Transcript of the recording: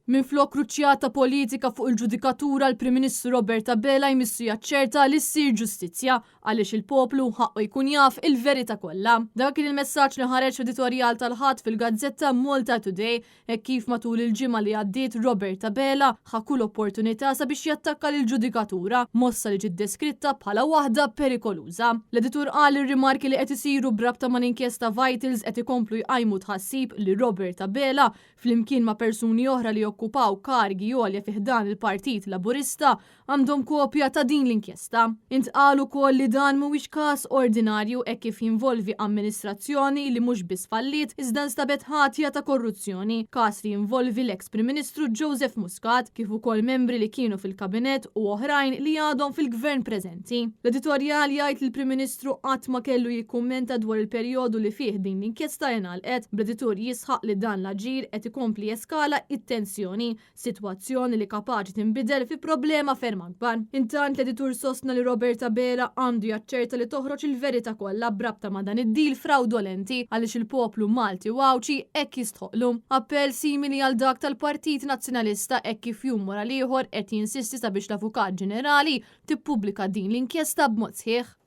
Minflok kruċjata politika fuq il-ġudikatura l-Prim Ministru Roberta Bela jmissu jaċċerta li ssir ġustizzja għaliex il-poplu ħaqqu jkun jaf il-verità kollha. Dak kien il-messaġġ li ħareġ f'editorjal tal-ħadd fil-Gazzetta Malta Today hekk kif matul il-ġimgħa li għaddiet Roberta Bela ħa kull opportunità sabiex jattakka lill-ġudikatura mossa li ġiet deskritta bħala waħda perikoluża. L-editur qal ir-rimarki li qed isiru brabta mal-inkjesta Vitals qed ikomplu jqajmu tħassib li Roberta Bela flimkien ma' persuni oħra li okkupaw kargi għolja fiħdan il-Partit Laburista għandhom kopja ta' din l-inkjesta. Intqal ukoll li dan mhuwiex każ ordinarju hekk kif jinvolvi amministrazzjoni li mhux biss fallit iżda nstabet ħatja ta' korruzzjoni, każ li jinvolvi l-eks Prim Ministru Joseph Muscat kif ukoll membri li kienu fil-kabinet u oħrajn li għadhom fil-gvern preżenti. L-editorjal jgħid li l-Prim Ministru qatt ma kellu jikkummenta dwar il-perjodu li fih din l-inkjesta ingħalqet, bl-editur jisħaq li dan l-aġir qed ikompli eskala it-tensjoni, sitwazzjoni li kapaċi tinbidel fi problema ferm akbar. Intant l-editur sostna li Roberta Bela għandu jaċċerta li toħroġ il-verità kollha brabta ma' dan id-dil fraudolenti għaliex il-poplu Malti u Awċi hekk jistħoqlu. Appell simili għal dak tal-Partit Nazzjonalista hekk kif jum wara ieħor qed jinsisti sabiex l-Avukat Ġenerali tippubblika din l-inkjesta b'mod sħiħ.